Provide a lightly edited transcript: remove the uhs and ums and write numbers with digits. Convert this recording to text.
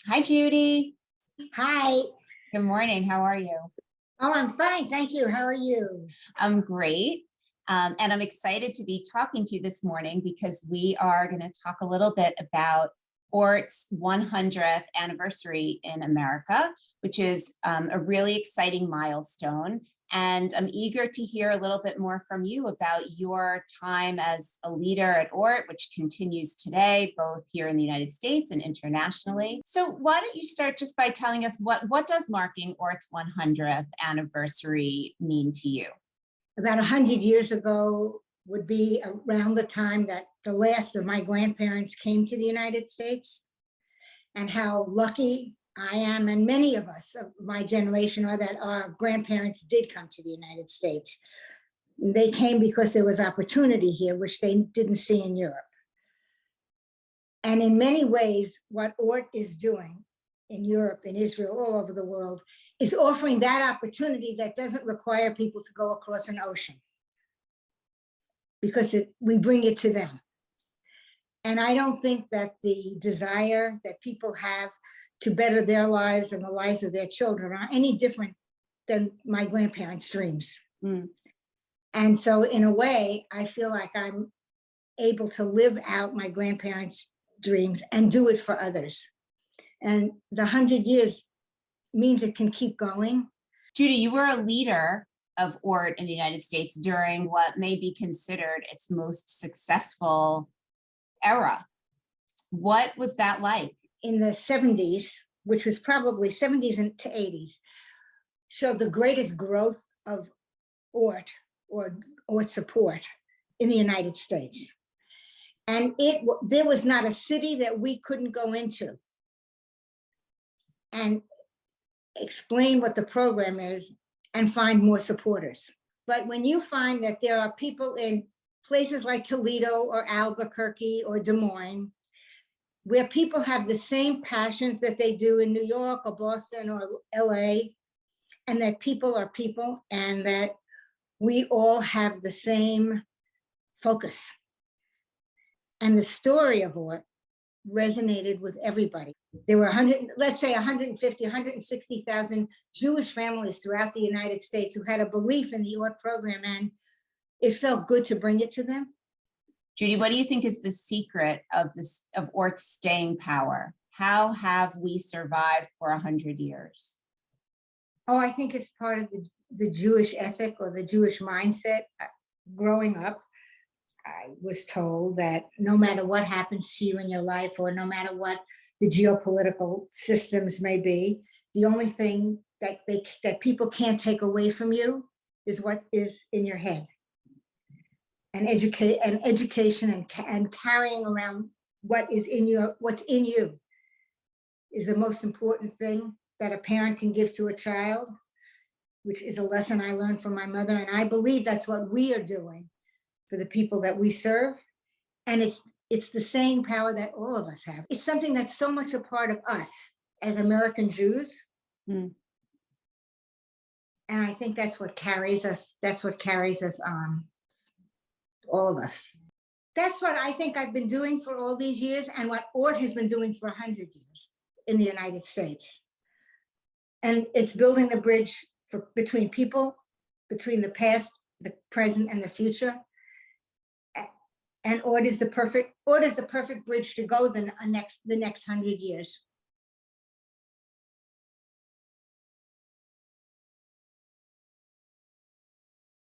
Hi, Judy. Hi. Good morning. How are you? Oh, I'm fine. Thank you. How are you? I'm great. And I'm excited to be talking to you this morning because we are going to talk a little bit about ORT's 100th anniversary in America, which is a really exciting milestone. And I'm eager to hear a little bit more from you about your time as a leader at ORT, which continues today, both here in the United States and internationally. So why don't you start just by telling us what does marking ORT's 100th anniversary mean to you? About 100 years ago would be around the time that the last of my grandparents came to the United States, and how lucky I am, and many of us of my generation are, that our grandparents did come to the United States. They came because there was opportunity here, which they didn't see in Europe. And in many ways, what ORT is doing in Europe, in Israel, all over the world, is offering that opportunity that doesn't require people to go across an ocean, because we bring it to them. And I don't think that the desire that people have to better their lives and the lives of their children are any different than my grandparents' dreams. And so in a way, I feel like I'm able to live out my grandparents' dreams and do it for others. And the 100 years means it can keep going. Judy, you were a leader of ORT in the United States during what may be considered its most successful era. What was that like? In the 70s, which was probably 70s to 80s, showed the greatest growth of ORT or ORT support in the United States. And there was not a city that we couldn't go into and explain what the program is and find more supporters. But when you find that there are people in places like Toledo or Albuquerque or Des Moines, where people have the same passions that they do in New York or Boston or LA, and that people are people, and that we all have the same focus. And the story of ORT resonated with everybody. There were 150, 160,000 Jewish families throughout the United States who had a belief in the ORT program, and it felt good to bring it to them. Judy, what do you think is the secret of ORT's staying power? How have we survived for 100 years? Oh, I think it's part of the Jewish ethic or the Jewish mindset. Growing up, I was told that no matter what happens to you in your life, or no matter what the geopolitical systems may be, the only thing that people can't take away from you is what is in your head. And education and carrying around what's in you is the most important thing that a parent can give to a child, which is a lesson I learned from my mother. And I believe that's what we are doing for the people that we serve. And it's the same power that all of us have. It's something that's so much a part of us as American Jews. And I think that's what carries us. That's what carries us on. All of us. That's what I think I've been doing for all these years, and what ORT has been doing for 100 years in the United States. And it's building the bridge between people, between the past, the present, and the future. And ORT is the perfect bridge to go the next 100 years.